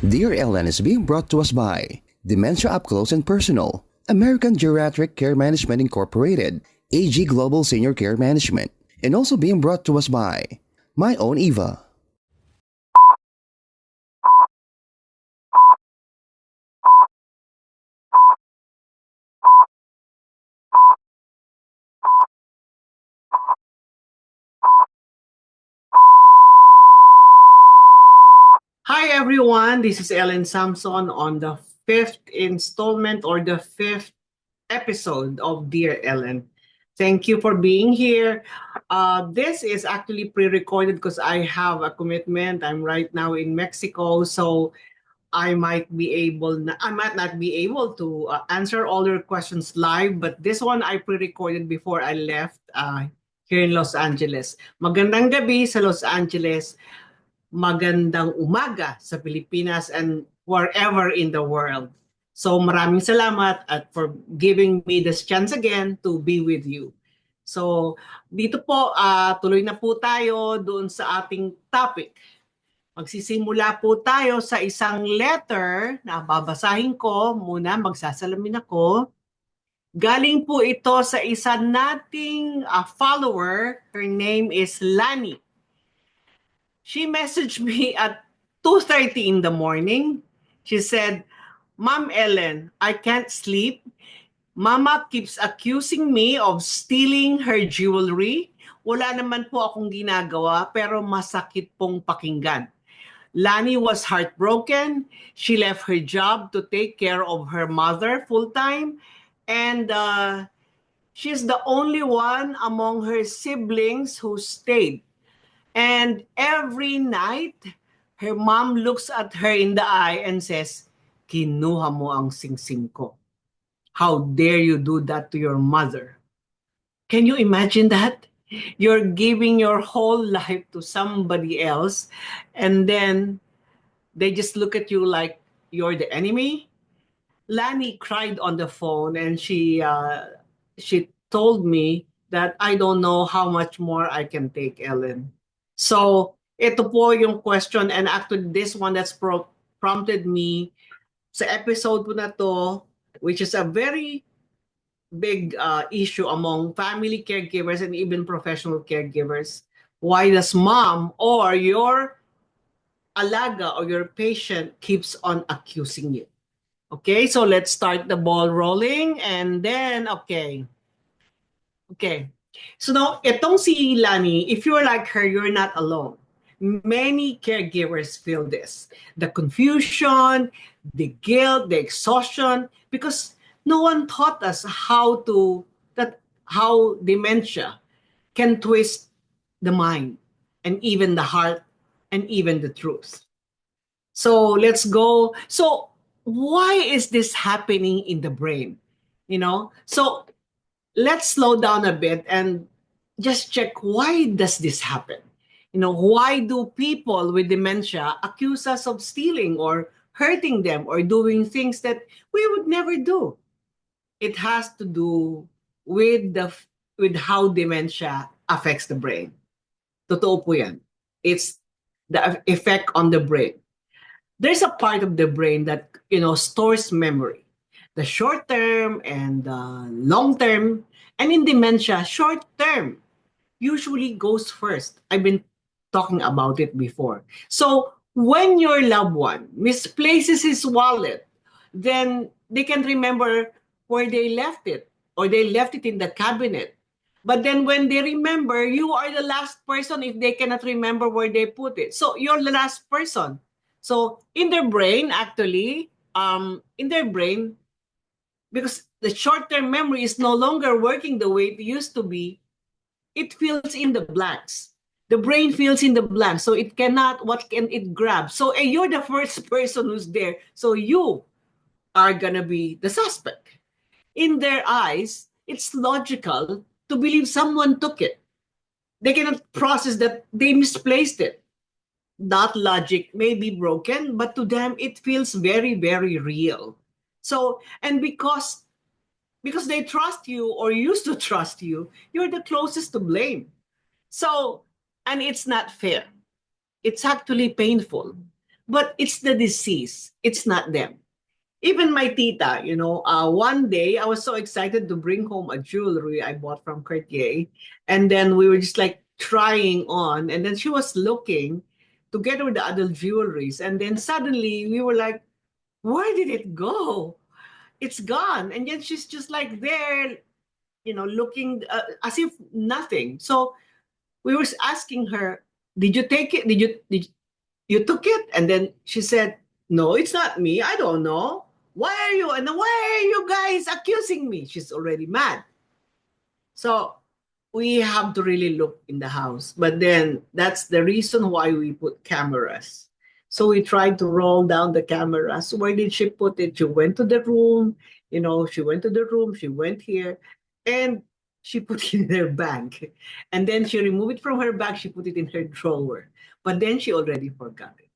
Dear Ellen is being brought to us by Dementia Up Close and Personal, American Geriatric Care Management Incorporated, AG Global Senior Care Management, and also being brought to us by My Own Eva. Hi everyone, this is Ellen Samson on the fifth installment or the fifth episode of Dear Ellen. Thank you for being here. This is actually pre-recorded because I have a commitment. I'm right now in Mexico, so I might not be able to answer all your questions live, but this one I pre-recorded before I left here in Los Angeles. Magandang gabi sa Los Angeles. Magandang umaga sa Pilipinas and wherever in the world. So maraming salamat at for giving me this chance again to be with you. So dito po, tuloy na po tayo doon sa ating topic. Magsisimula po tayo sa isang letter na babasahin ko muna, magsasalamin ako. Galing po ito sa isa nating follower. Her name is Lani. She messaged me at 2:30 in the morning. She said, Ma'am Ellen, I can't sleep. Mama keeps accusing me of stealing her jewelry. Wala naman po akong ginagawa pero masakit pong pakinggan. Lani was heartbroken. She left her job to take care of her mother full-time. And she's the only one among her siblings who stayed. And every night, her mom looks at her in the eye and says, kinuha mo ang singsing ko. How dare you do that to your mother? Can you imagine that? You're giving your whole life to somebody else, and then they just look at you like you're the enemy. Lani cried on the phone, and she told me that I don't know how much more I can take, Ellen. So, ito po yung question, and actually this one that's prompted me sa episode po na to, which is a very big issue among family caregivers and even professional caregivers. Why does mom or your alaga or your patient keeps on accusing you? Okay, so let's start the ball rolling and then, okay. So now, itong si Lani, if you're like her, you're not alone. Many caregivers feel this. The confusion, the guilt, the exhaustion, because no one taught us how dementia can twist the mind and even the heart and even the truth. So let's go. So why is this happening in the brain? So let's slow down a bit and just check, why does this happen? Why do people with dementia accuse us of stealing or hurting them or doing things that we would never do? It has to do with how dementia affects the brain. Totoo po yan. It's the effect on the brain. There's a part of the brain that stores memory, the short term and the long term. And in dementia, short term usually goes first. I've been talking about it before. So when your loved one misplaces his wallet, then they can remember where they left it, or they left it in the cabinet. But then when they remember, you are the last person if they cannot remember where they put it. So you're the last person. So in their brain, actually, because the short-term memory is no longer working the way it used to be, it fills in the blanks. The brain fills in the blanks, so what can it grab? So you're the first person who's there, so you are gonna be the suspect. In their eyes, it's logical to believe someone took it. They cannot process that they misplaced it. That logic may be broken, but to them, it feels very, very real. So, and because they trust you or used to trust you, you're the closest to blame. So, and it's not fair. It's actually painful. but it's the disease. It's not them. Even my tita, one day I was so excited to bring home a jewelry I bought from Cartier. And then we were just like trying on. And then she was looking together with the other jewelries. And then suddenly we were like, where did it go? It's gone. And yet she's just like there, looking as if nothing. So we were asking her, did you take it? You took it? And then she said, no, it's not me. I don't know. Why are you guys accusing me? She's already mad. So we have to really look in the house. But then that's the reason why we put cameras. So we tried to roll down the cameras. Where did she put it? She went to the room, she went to the room, she went here, and she put it in her bag. And then she removed it from her bag, she put it in her drawer. But then she already forgot it.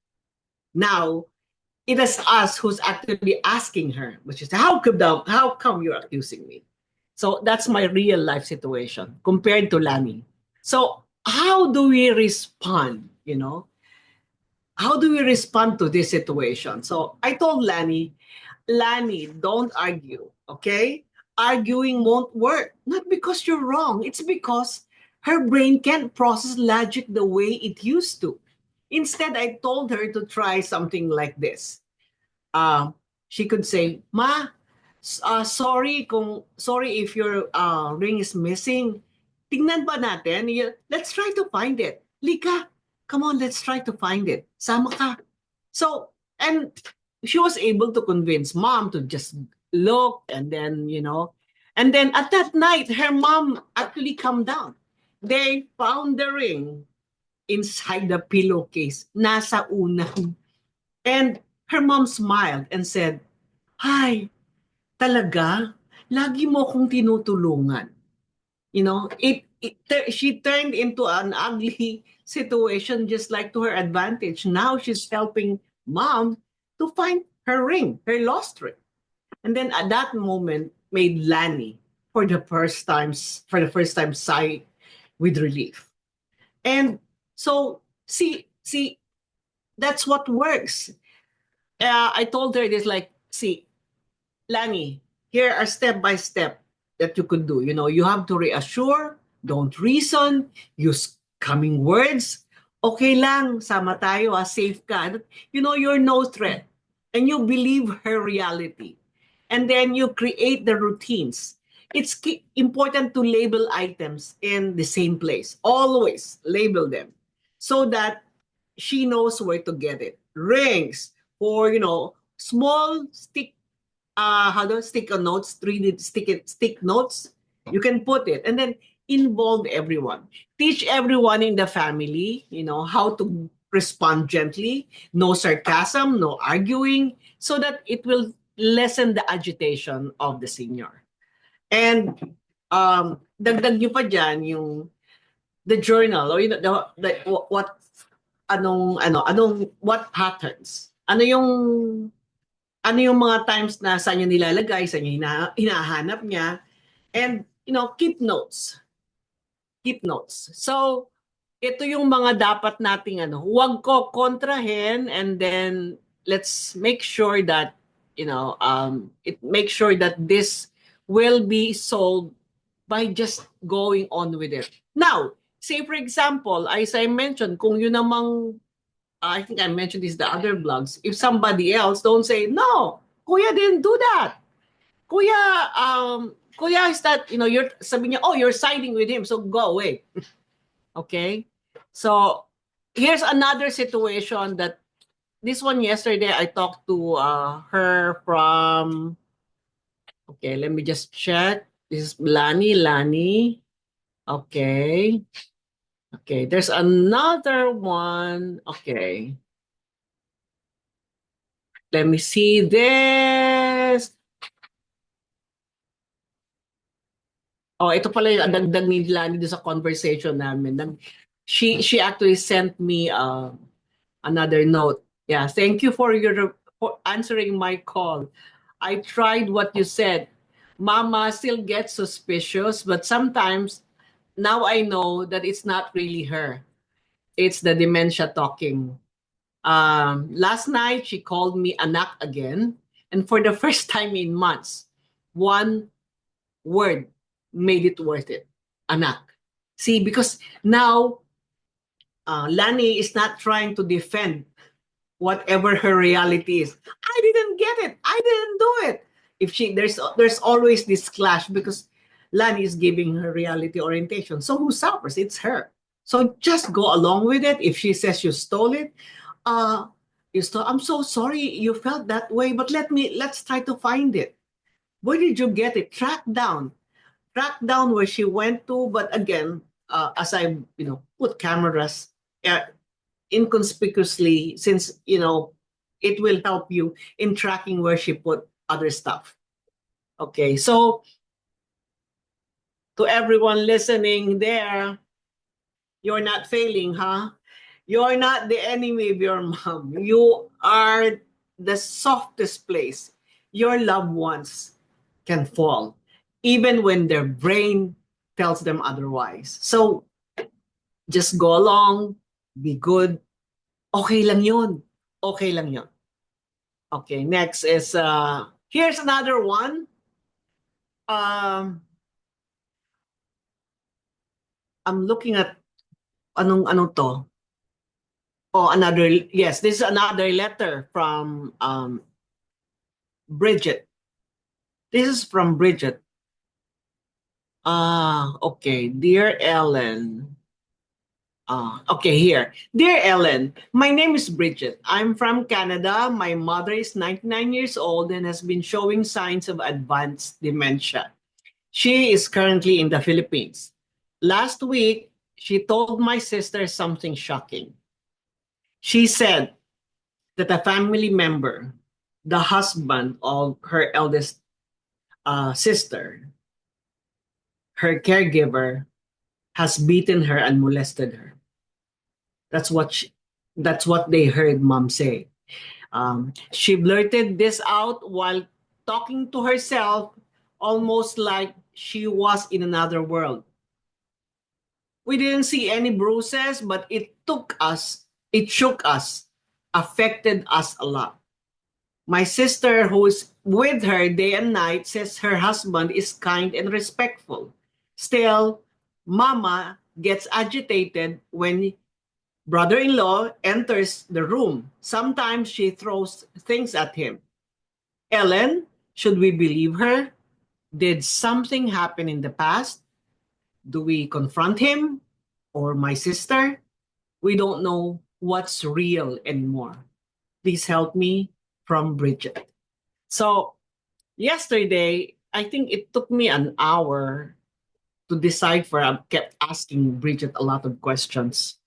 Now, it is us who's actually asking her, which is, how come you're accusing me? So that's my real life situation compared to Lani. So how do we respond? How do we respond to this situation? So I told Lani, don't argue, okay? Arguing won't work. Not because you're wrong. It's because her brain can't process logic the way it used to. Instead, I told her to try something like this. She could say, Ma, sorry if your ring is missing. Tingnan ba natin? Let's try to find it. Lika, come on, let's try to find it. Sama ka. So, and she was able to convince mom to just look and then, and then at that night, her mom actually calmed down. They found the ring inside the pillowcase. Nasa unang. And her mom smiled and said, "Hi, talaga? Lagi mo akong tinutulungan." She turned into an ugly situation just like to her advantage. Now she's helping mom to find her ring, her lost ring. And then at that moment made Lani for the first time sigh with relief. And so see, that's what works. I told her this like, see, Lani, here are step by step that you could do. You have to reassure, don't reason, use coming words. Okay lang, sama tayo, safe ka. You're no threat. And you believe her reality. And then you create the routines. It's important to label items in the same place. Always label them so that she knows where to get it. Rings or, small stick stick on notes, 3D stick notes. You can put it and then involve everyone. Teach everyone in the family, how to respond gently, no sarcasm, no arguing, so that it will lessen the agitation of the senior. And dagdag nyo pa dyan yung the journal or what patterns. Ano yung mga times na saan niya nilalagay, saan niya hinahanap niya. And, keep notes. Keep notes. So, ito yung mga dapat nating huwag ko kontrahin and then let's make sure that, make sure that this will be solved by just going on with it. Now, say for example, as I mentioned, kung yun namang I think I mentioned this the other blogs. If somebody else don't say, no, Kuya didn't do that. Kuya is that, you're sabi niya, oh, you're siding with him, so go away. Okay? So, here's another situation that, this one yesterday, I talked to her from, okay, let me just check. This is Lani. Okay. Okay, there's another one. Okay. Let me see this. Oh, ito pala yung dagdag ni Lani doon sa conversation namin. She actually sent me another note. Yeah, thank you for answering my call. I tried what you said. Mama still gets suspicious, but sometimes now I know that it's not really her. It's the dementia talking. Last night, she called me anak again. And for the first time in months, one word made it worth it. Anak. See, because now Lani is not trying to defend whatever her reality is. I didn't get it. I didn't do it. If she there's always this clash because Lani is giving her reality orientation. So who suffers? It's her. So just go along with it. If she says you stole it, uh you stole, I'm so sorry you felt that way, but let's try to find it. Where did you get it? Track down where she went to. But again, as I put cameras uh, inconspicuously, since it will help you in tracking where she put other stuff. Okay, so to everyone listening there, you're not failing, huh? You're not the enemy of your mom. You are the softest place your loved ones can fall, even when their brain tells them otherwise. So just go along, be good. Okay lang yun. Okay lang yun. Okay, next is, here's another one. I'm looking at ano to. Oh, yes, this is another letter from Bridget. This is from Bridget. Okay. Dear Ellen. Okay, here. Dear Ellen, my name is Bridget. I'm from Canada. My mother is 99 years old and has been showing signs of advanced dementia. She is currently in the Philippines. Last week, she told my sister something shocking. She said that a family member, the husband of her eldest sister, her caregiver, has beaten her and molested her. That's what they heard mom say. She blurted this out while talking to herself, almost like she was in another world. We didn't see any bruises, but it shook us, affected us a lot. My sister, who is with her day and night, says her husband is kind and respectful. Still, Mama gets agitated when brother-in-law enters the room. Sometimes she throws things at him. Ellen, should we believe her? Did something happen in the past? Do we confront him or my sister? We don't know what's real anymore. Please help me, from Bridget. So yesterday, I think it took me an hour to decipher. I kept asking Bridget a lot of questions.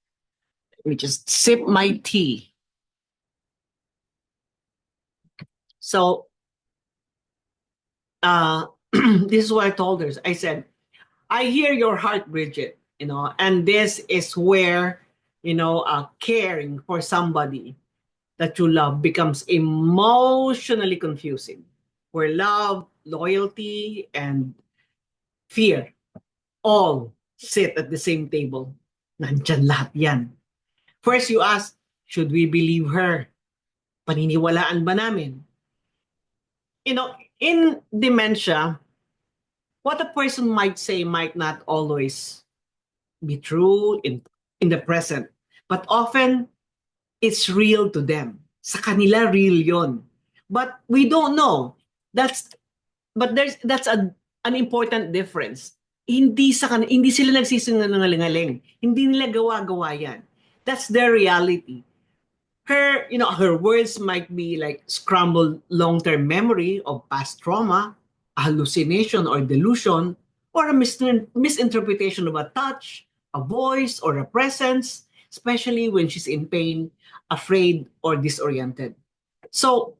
Let me just sip my tea. So this is what I told her. I said, I hear your heart, Bridget, and this is where, caring for somebody that you love becomes emotionally confusing, where love, loyalty, and fear all sit at the same table. Nandyan lahat yan. First, you ask, should we believe her? Paniniwalaan ba namin? In dementia, what a person might say might not always be true in the present, but often it's real to them. Sa kanila, real yon. But we don't know. That's an important difference. Hindi sila nagsisinungaling. Hindi nila gawa-gawa yan. That's their reality. Her words might be like scrambled long-term memory of past trauma, a hallucination or delusion, or a misinterpretation of a touch, a voice, or a presence, especially when she's in pain, afraid, or disoriented. So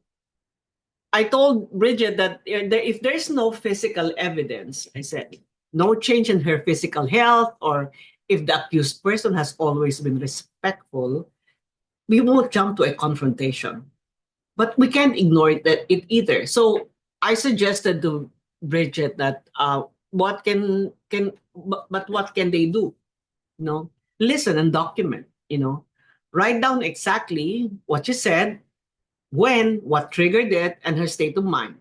I told Bridget that if there's no physical evidence, I said, no change in her physical health, or if the accused person has always been respectful, we won't jump to a confrontation. But we can't ignore it either. So I suggested to Bridget that what can they do? Listen and document. Write down exactly what you said, when, what triggered it, and her state of mind.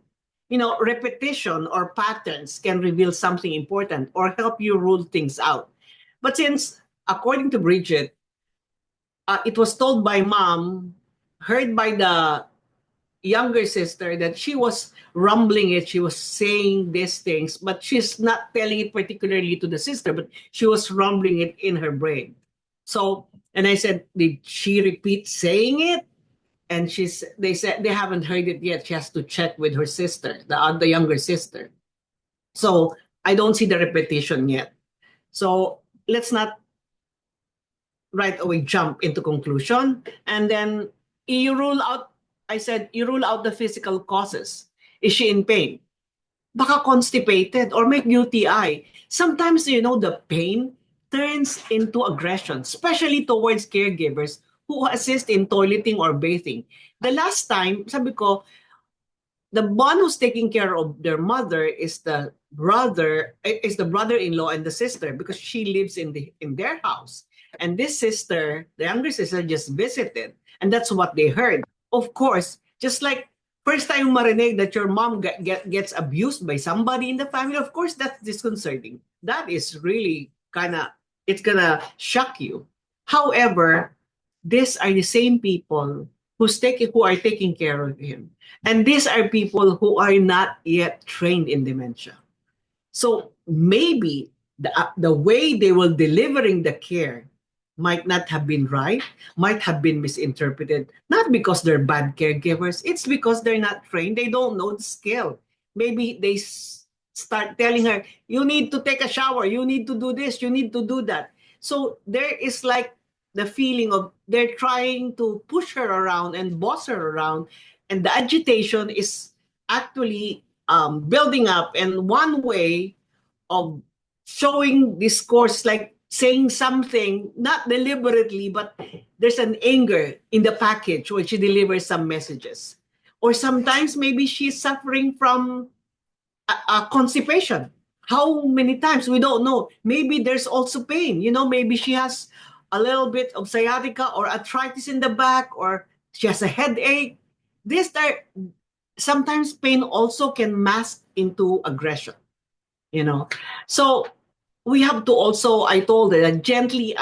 Repetition or patterns can reveal something important or help you rule things out. But since, according to Bridget, it was told by mom, heard by the younger sister, that she was rumbling it, she was saying these things, but she's not telling it particularly to the sister, but she was rumbling it in her brain. So, and I said, did she repeat saying it? And they said they haven't heard it yet. She has to check with her sister, the younger sister. So I don't see the repetition yet. So let's not right away jump into conclusion. And then you rule out, I said, you rule out the physical causes. Is she in pain? Baka constipated or may UTI. Sometimes, the pain turns into aggression, especially towards caregivers who assist in toileting or bathing. The last time, sabi ko, the one who's taking care of their mother is the brother-in-law and the sister, because she lives in their house. And this sister, the younger sister, just visited, and that's what they heard. Of course, just like first time marinig that your mom gets abused by somebody in the family, of course that's disconcerting. That is really it's gonna shock you. However, these are the same people who are taking care of him. And these are people who are not yet trained in dementia. So maybe the way they were delivering the care might not have been right, might have been misinterpreted, not because they're bad caregivers, it's because they're not trained, they don't know the skill. Maybe they start telling her, you need to take a shower, you need to do this, you need to do that. So there is like the feeling of they're trying to push her around and boss her around, and the agitation is actually building up. And one way of showing discourse, like saying something not deliberately, but there's an anger in the package when she delivers some messages. Or sometimes maybe she's suffering from constipation. How many times? We don't know. Maybe there's also pain. Maybe she has a little bit of sciatica or arthritis in the back, or she has a headache. This are sometimes pain also can mask into aggression. So we have to also, I told her, gently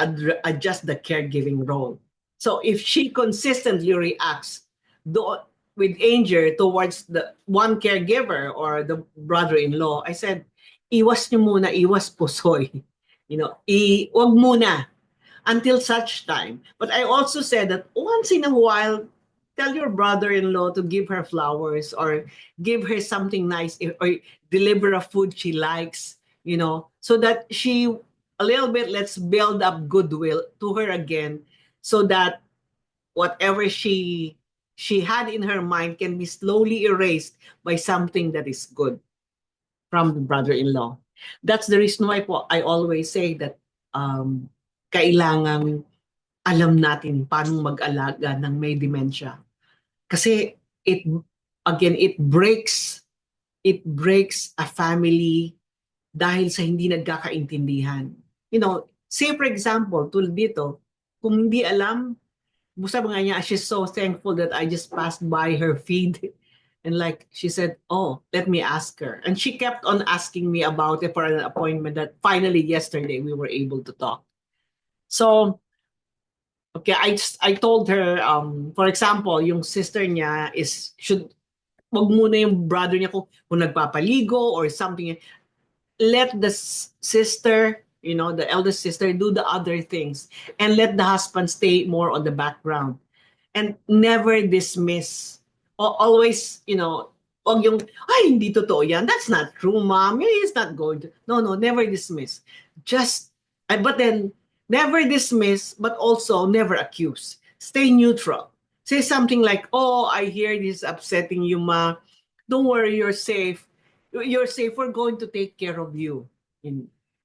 adjust the caregiving role. So if she consistently reacts with anger towards the one caregiver or the brother-in-law, I said, iwas niyo muna, iwas pusoy. Wag muna until such time. But I also said that once in a while, tell your brother-in-law to give her flowers or give her something nice, or deliver a food she likes, so that she a little bit, let's build up goodwill to her again, so that whatever she had in her mind can be slowly erased by something that is good from the brother-in-law. That's the reason why po I always say that kailangan alam natin paano mag-alaga ng may dementia. Kasi it breaks a family dahil sa hindi nagkakaintindihan. Say for example, tulad dito, kung hindi alam, sabi nga niya, she's so thankful that I just passed by her feed. And like she said, oh, let me ask her. And she kept on asking me about it for an appointment that finally yesterday we were able to talk. So, okay, I told her, for example, yung sister niya wag muna yung brother niya kung nagpapaligo or something. Let the sister, the eldest sister, do the other things, and let the husband stay more on the background, and never dismiss. Always, wag yung, ay, hindi totoo yan. That's not true, mom. He's not going to. No, never dismiss. But then, never dismiss, but also never accuse. Stay neutral. Say something like, oh, I hear this upsetting you, ma. Don't worry, you're safe. You're safe. We're going to take care of you.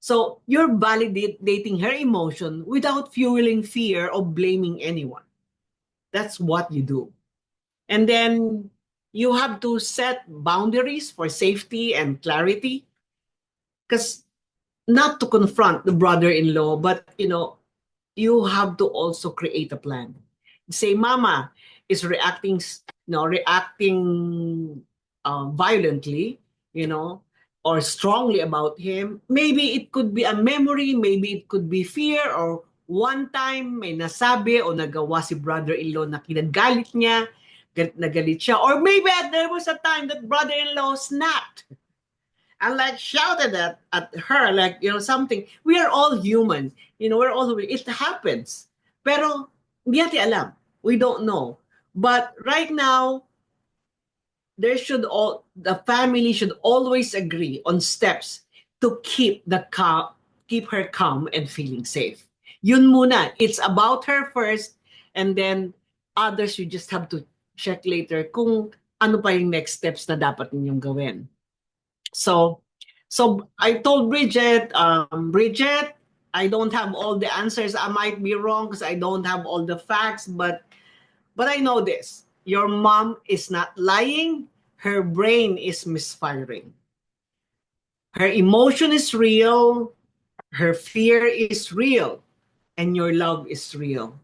So you're validating her emotion without fueling fear or blaming anyone. That's what you do. And then you have to set boundaries for safety and clarity. Because not to confront the brother-in-law, but, you have to also create a plan. Say, Mama is reacting, reacting violently, you know, or strongly about him. Maybe it could be a memory, maybe it could be fear, or one time may nasabi o nagawa si brother-in-law na kinagalit niya, galit na galit siya, or maybe there was a time that brother-in-law snapped and like shouted at her, like, something. We are all human. We're all, it happens. Pero, hindi natin alam. We don't know. But right now, the family should always agree on steps to keep her calm and feeling safe. Yun muna. It's about her first, and then others you just have to check later kung ano pa yung next steps na dapat ninyong gawin. So I told Bridget, Bridget, I don't have all the answers. I might be wrong because I don't have all the facts, but I know this. Your mom is not lying. Her brain is misfiring. Her emotion is real. Her fear is real. And your love is real.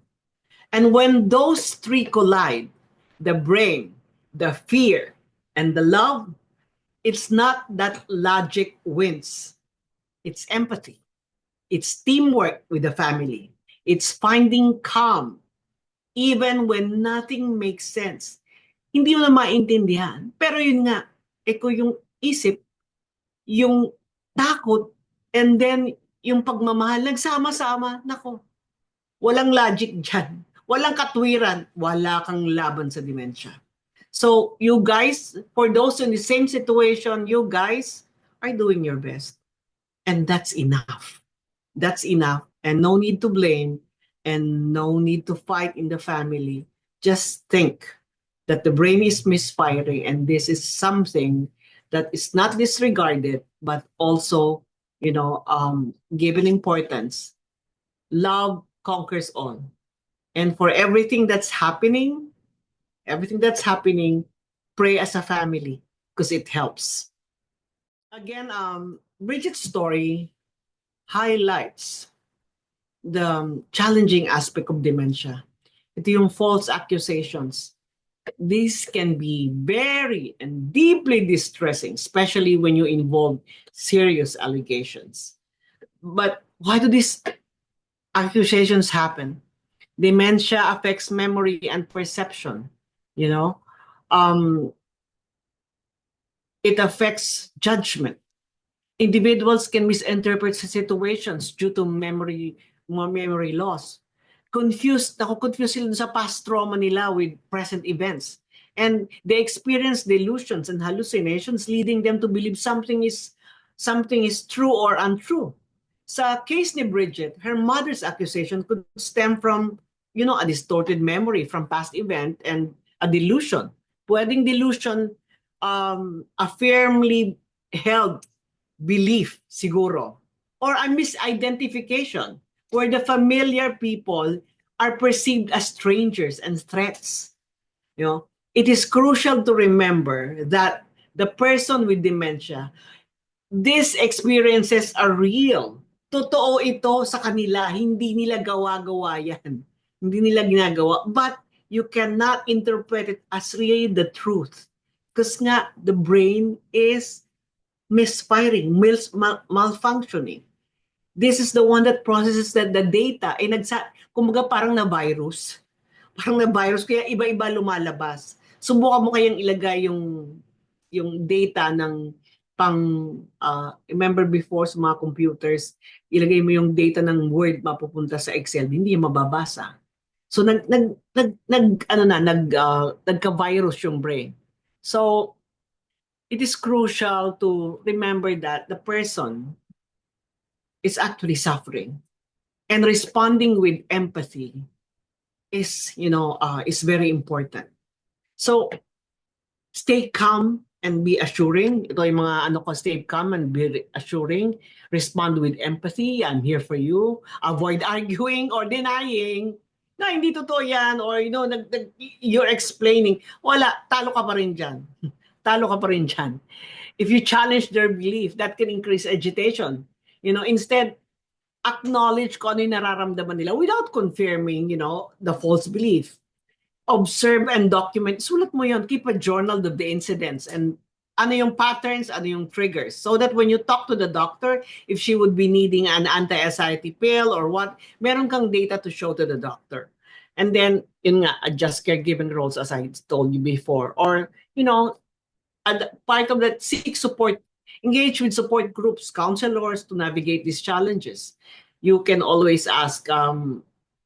And when those three collide, the brain, the fear, and the love, it's not that logic wins. It's empathy. It's teamwork with the family. It's finding calm, even when nothing makes sense. Hindi mo na maintindihan. Pero yun nga, eko yung isip, yung takot, and then yung pagmamahal, nagsama-sama, nako, walang logic dyan. Walang katwiran. Wala kang laban sa dementia. So you guys, for those in the same situation, you guys are doing your best. And that's enough. That's enough. And no need to blame and no need to fight in the family. Just think that the brain is misfiring and this is something that is not disregarded, but also, given importance. Love conquers all. And for everything that's happening, pray as a family because it helps. Again, Bridget's story highlights the challenging aspect of dementia. Ito yung false accusations. These can be very and deeply distressing, especially when you involve serious allegations. But why do these accusations happen? Dementia affects memory and perception. It affects judgment. Individuals can misinterpret situations due to memory loss. Confused sila sa past trauma nila with present events. And they experience delusions and hallucinations leading them to believe something is true or untrue. Sa case ni Bridget, her mother's accusation could stem from, a distorted memory from past event and a delusion. Pwedeng delusion, a firmly held belief siguro, or a misidentification where the familiar people are perceived as strangers and threats. It is crucial to remember that the person with dementia, these experiences are real. Totoo ito sa kanila, hindi nila gawa-gawa yan. Hindi nila ginagawa. But you cannot interpret it as really the truth. Because nga, the brain is misfiring, malfunctioning. This is the one that processes the data. Kumbaga parang na-virus. Parang na-virus, kaya iba-iba lumalabas. Subukan mo kayang ilagay yung data ng remember before sa mga computers, ilagay mo yung data ng Word mapupunta sa Excel, hindi yung mababasa. So nagka-virus yung brain. So it is crucial to remember that the person is actually suffering, and responding with empathy is very important. So stay calm and be assuring. Ito yung mga stay calm and be assuring. Respond with empathy. I'm here for you. Avoid arguing or denying. Na hindi totoo yan, or you're explaining. Wala, talo ka pa rin dyan. Talo ka pa rin dyan. If you challenge their belief, that can increase agitation. Instead, acknowledge kung ano yung nararamdaman nila without confirming, the false belief. Observe and document. Sulat mo yon. Keep a journal of the incidents and ano yung patterns, ano yung triggers. So that when you talk to the doctor, if she would be needing an anti-anxiety pill or what, meron kang data to show to the doctor. And then, yun nga, adjust caregiving roles as I told you before. Or, part of that, seek support. Engage with support groups, counselors to navigate these challenges. You can always ask,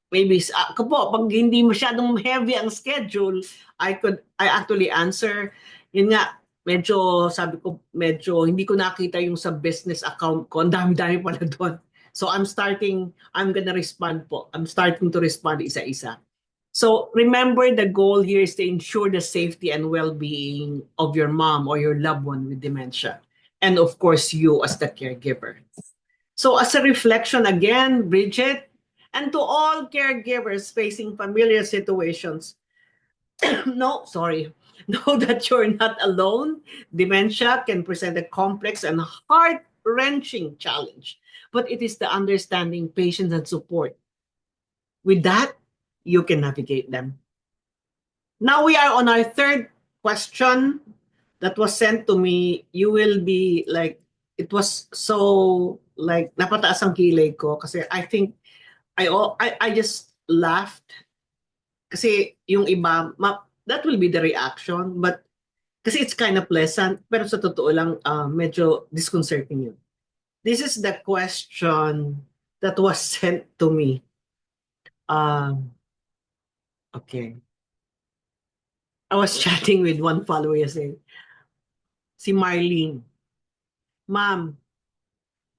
maybe ako po, pag hindi masyadong heavy ang schedule, I actually answer. Yun nga, medyo, sabi ko, medyo hindi ko nakita yung sa business account ko. Ang dami-dami pala doon. So I'm gonna respond po. I'm starting to respond isa-isa. So remember, the goal here is to ensure the safety and well-being of your mom or your loved one with dementia. And of course, you as the caregiver. So as a reflection again, Bridget, and to all caregivers facing familiar situations, know that you're not alone. Dementia can present a complex and heart-wrenching challenge, but it is the understanding, patience, and support. With that, you can navigate them. Now we are on our third question that was sent to me. You will be like, it was so like napataas ang kilay ko kasi I think I just laughed kasi yung iba, that will be the reaction, but kasi it's kind of pleasant, pero sa totoo lang, medyo disconcerting yun. This is the question that was sent to me. Okay. I was chatting with one follower yesterday. Si Marlene. Ma'am,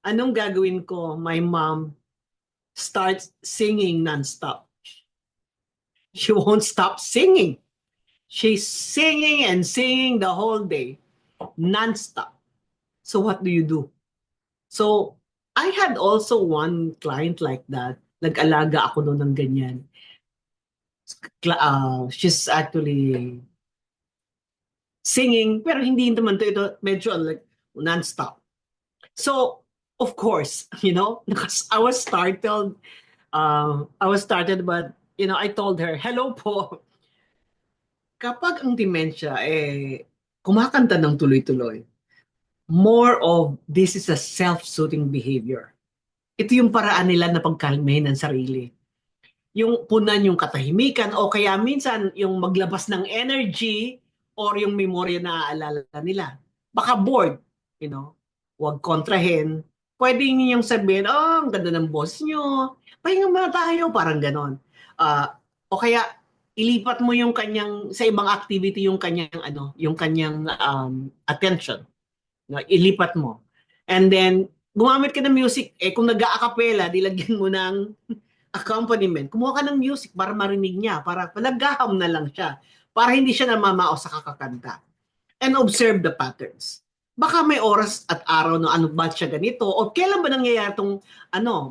anong gagawin ko? My mom starts singing nonstop. She won't stop singing. She's singing and singing the whole day, nonstop. So what do you do? So I had also one client like that. Nag-alaga ako noon ng ganyan. She's actually singing, pero hindi naman ito medyo like nonstop. So of course, I was startled. But I told her, hello po. Kapag ang dementia kumakanta ng tuloy-tuloy, more of this is a self-soothing behavior. Ito yung paraan nila na pagkalmahin ng sarili. Yung punan yung katahimikan o kaya minsan yung maglabas ng energy or yung memorya na aalala nila. Baka bored, huwag kontrahin. Pwede ninyong sabihin, ang ganda ng boss nyo, pahinga muna tayo, parang ganon. O kaya ilipat mo yung kanyang sa ibang activity yung kanyang attention. Ilipat mo. And then gumamit ka ng music, kung nag-a-acapella, dilagyan mo ng accompaniment. Kumuha ka ng music para marinig niya, para naghaham na lang siya, para hindi siya namamao sa kakakanta. And observe the patterns. Baka may oras at araw na ba siya ganito, o kailan ba nangyayari itong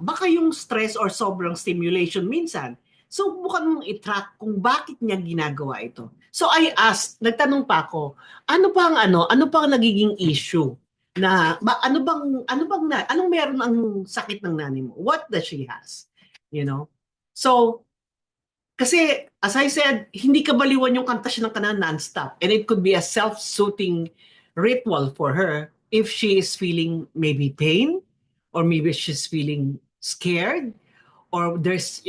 baka yung stress or sobrang stimulation minsan. So, bukan mong i-track kung bakit niya ginagawa ito. So, I asked, nagtanong pa ako, ano pang nagiging issue? Anong meron ang sakit ng nanay mo? What does she has? So, kasi, as I said, hindi kabaliwan yung kanta siya ng kanan non-stop. And it could be a self-soothing ritual for her if she is feeling maybe pain, or maybe she's feeling scared, or there's,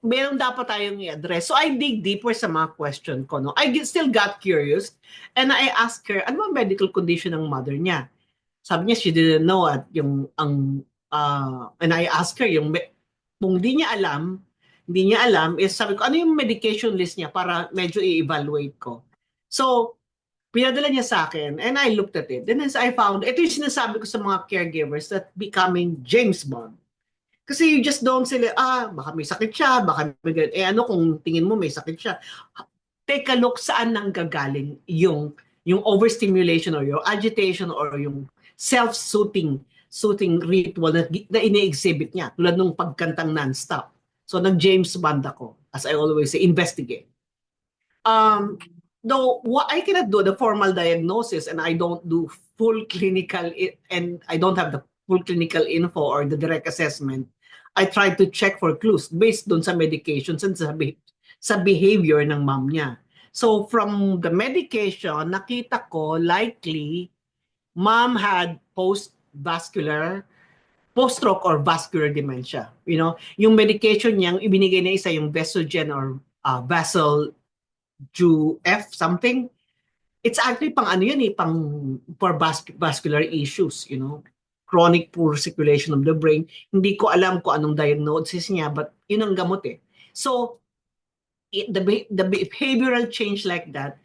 meron dapat tayong i-address. So I dig deeper sa mga question ko. I still got curious and I asked her, ano ang medical condition ng mother niya? Sabi niya, she didn't know at and I asked her, kung hindi niya alam, is sabi ko, ano yung medication list niya para medyo i-evaluate ko. So, pinadala niya sa akin and I looked at it. Then as I found, ito yung sinasabi ko sa mga caregivers that becoming James Bond. Kasi you just don't say, baka may sakit siya, baka may kung tingin mo may sakit siya. Take a look saan nang gagaling yung overstimulation or yung agitation or yung self-soothing ritual na ini-exhibit niya, tulad nung pagkantang non-stop. So nag-James Bond ako, as I always say, investigate. Though what I cannot do the formal diagnosis and I don't do full clinical and I don't have the full clinical info or the direct assessment, I tried to check for clues based doon sa medications and sa behavior ng mom niya. So from the medication, nakita ko likely mom had post-stroke or vascular dementia. You know, yung medication niyang ibinigay na isa yung Vesogen or Vasal F something. It's actually pang ano yan pang for vascular issues, you know, chronic poor circulation of the brain. Hindi ko alam kung anong diagnosis niya, but yun ang gamot eh. So, the behavioral change like that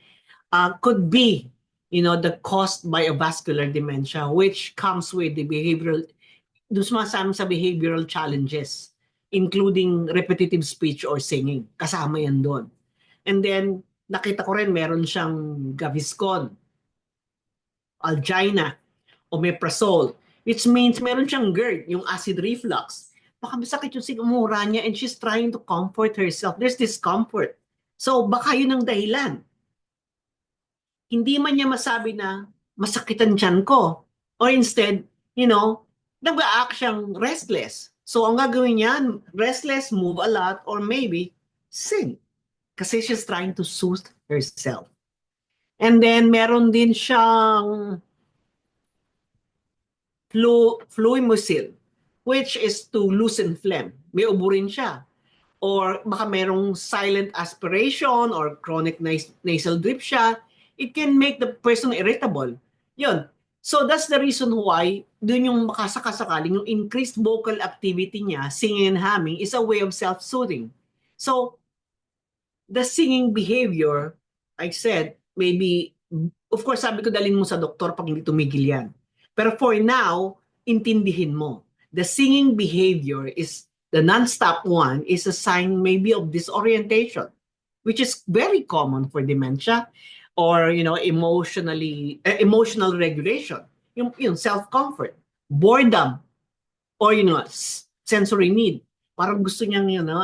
could be, you know, the caused by a vascular dementia, which comes with the behavioral, sumasama sa behavioral challenges, including repetitive speech or singing. Kasama yan doon. And then, nakita ko rin meron siyang Gaviscon, Algina, Omeprazole, which means meron siyang GERD, yung acid reflux. Baka masakit yung sigmura niya and she's trying to comfort herself. There's discomfort. So baka yun ang dahilan. Hindi man niya masabi na masakit ang tiyan ko. Or instead, you know, nag-act siyang restless. So ang gagawin niya, restless, move a lot, or maybe sing. Kasi she's trying to soothe herself. And then meron din siyang fluimucil, which is to loosen phlegm. May ubo rin siya. Or baka merong silent aspiration or chronic nasal drip siya. It can make the person irritable. Yun. So that's the reason why dun yung makasakasakaling yung increased vocal activity niya, singing and humming, is a way of self-soothing. So the singing behavior, I said, maybe, of course, sabi ko dalhin mo sa doktor pag hindi tumigil yan. Pero for now, intindihin mo. The singing behavior is, the non-stop one, is a sign maybe of disorientation, which is very common for dementia, or, you know, emotional regulation, yung self-comfort, boredom, or, you know, sensory need. Parang gusto niyang, you know,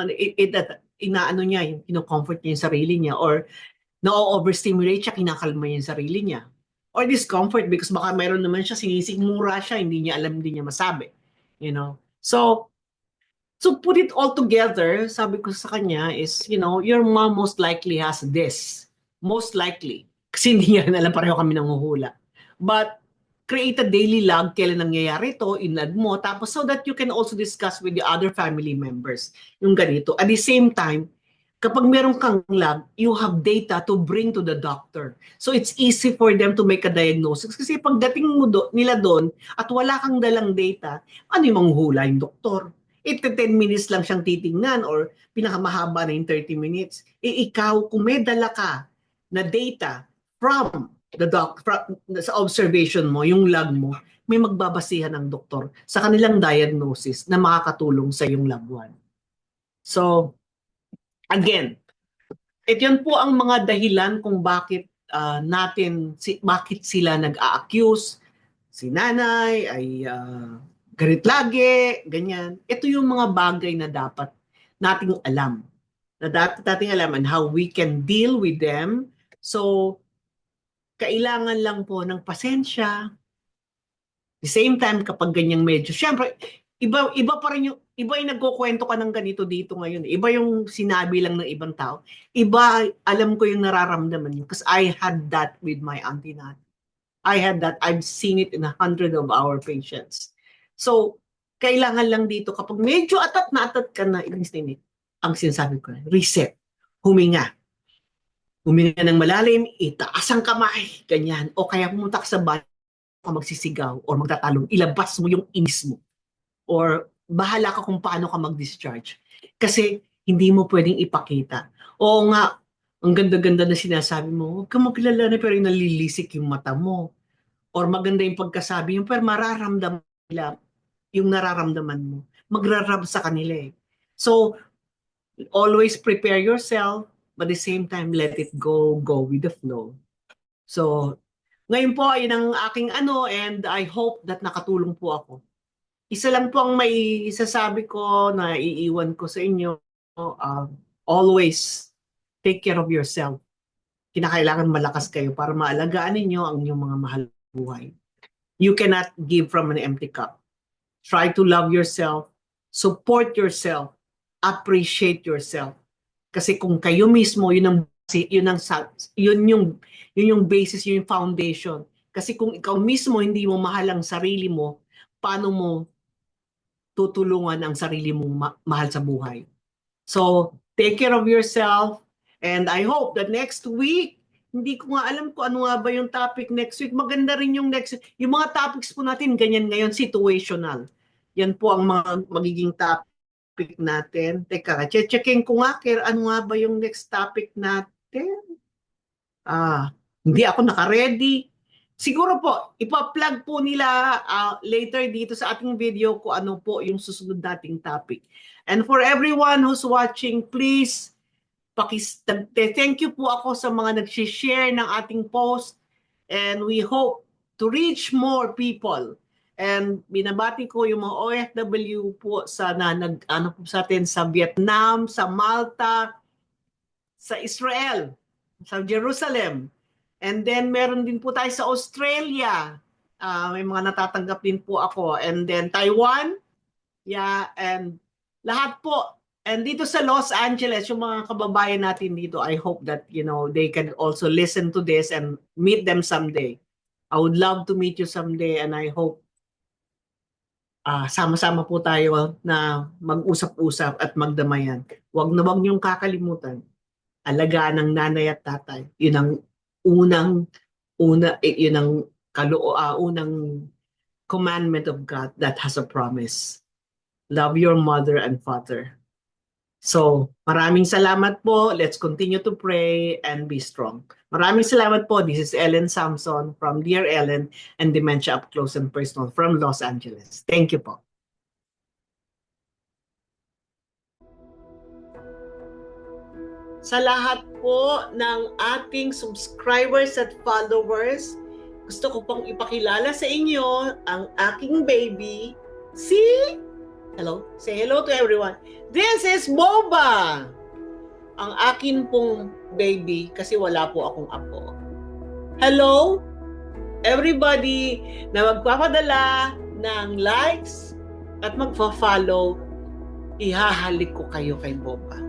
inaano niya, yung kino-comfort niya yung sarili niya, or na-overstimulate siya, kinakalma niya yung sarili niya. Or discomfort because baka mayroon naman siya, sinisigmura siya, hindi niya alam, hindi niya masabi. You know? So put it all together, sabi ko sa kanya is, you know, your mom most likely has this. Most likely. Kasi hindi niya rin alam, pareho kami nanguhula. But create a daily log, kailan nangyayari ito, inad mo, tapos so that you can also discuss with the other family members yung ganito. At the same time, kapag meron kang lab, you have data to bring to the doctor. So it's easy for them to make a diagnosis. Kasi pagdating mo nila doon at wala kang dalang data, ano yung manghula yung doktor? 10 minutes lang siyang titingnan or pinakamahaba na yung 30 minutes. Ikaw, kung may dala ka na data from the sa observation mo, yung lab mo, may magbabasihan ng doktor sa kanilang diagnosis na makakatulong sa iyong loved one. So, again, yun po ang mga dahilan kung bakit bakit sila nag-a-accuse. Si nanay ay galit lagi, ganyan. Ito yung mga bagay na dapat nating alam. Na dapat nating alam and how we can deal with them. So, kailangan lang po ng pasensya. The same time, kapag ganyang medyo, syempre, iba pa rin yung, iba yung nagkukwento ka ng ganito dito ngayon. Iba yung sinabi lang ng ibang tao. Iba, alam ko yung nararamdaman niyo. Because I had that with my auntie Nat. I had that. I've seen it in 100 of our patients. So, kailangan lang dito, kapag medyo atat ka na, ang sinasabi ko, reset, huminga. Huminga ng malalim, itaas ang kamay, ganyan. O kaya pumunta ka sa bahay, ka magsisigaw or magtatalong, ilabas mo yung inis mo. Or bahala ka kung paano ka mag-discharge. Kasi hindi mo pwedeng ipakita. Oo nga, ang ganda-ganda na sinasabi mo, huwag ka magkilala na pero nalilisik yung mata mo. Or maganda yung pagkasabi, yung pero mararamdaman nila yung nararamdaman mo. Magrarab sa kanila eh. So, always prepare yourself, but at the same time, let it go with the flow. So, ngayon po, yun ang aking and I hope that nakatulong po ako. Isa lang po ang may isasabi ko na iiwan ko sa inyo, always take care of yourself. Kinakailangan malakas kayo para maalagaan ninyo ang inyong mga mahal buhay. You cannot give from an empty cup. Try to love yourself, support yourself, appreciate yourself. Kasi kung kayo mismo, yun yung basis, yun yung foundation. Kasi kung ikaw mismo hindi mo mahal ang sarili mo, paano mo tutulungan ang sarili mong mahal sa buhay? So, take care of yourself, and I hope that next week, hindi ko nga alam kung ano nga ba yung topic next week. Maganda rin yung yung mga topics po natin, ganyan ngayon, situational. Yan po ang mga magiging topic natin. Teka, checking ko nga, ano nga ba yung next topic natin? Hindi ako naka-ready. Siguro po, ipa-plug po nila later dito sa ating video kung ano po yung susunod nating topic. And for everyone who's watching, please, thank you po ako sa mga nag-share ng ating post. And we hope to reach more people. And binabati ko yung mga OFW po sa nag-ano po sa atin sa Vietnam, sa Malta, sa Israel, sa Jerusalem. And then meron din po tayo sa Australia. May mga natatanggap din po ako. And then Taiwan. Yeah, and lahat po. And dito sa Los Angeles, yung mga kababayan natin dito, I hope that, they can also listen to this and meet them someday. I would love to meet you someday, and I hope sama-sama po tayo na mag-usap-usap at magdamayan. Huwag na wag niyong kakalimutan. Alagaan ng nanay at tatay. Yun ang unang commandment of God that has a promise. Love your mother and father. So, maraming salamat po. Let's continue to pray and be strong. Maraming salamat po. This is Ellen Samson from Dear Ellen and Dementia Up Close and Personal from Los Angeles. Thank you po. Sa lahat po ng ating subscribers at followers, gusto ko pong ipakilala sa inyo ang aking baby, hello? Say hello to everyone. This is Boba! Ang akin pong baby kasi wala po akong apo. Hello? Everybody na magpapadala ng likes at magpa-follow, ihahalik ko kayo kay Boba.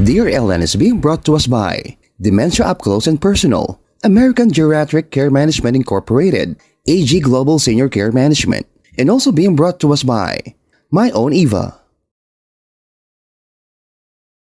Dear Ellen is being brought to us by Dementia Up Close and Personal, American Geriatric Care Management Incorporated, AG Global Senior Care Management, and also being brought to us by My Own Eva.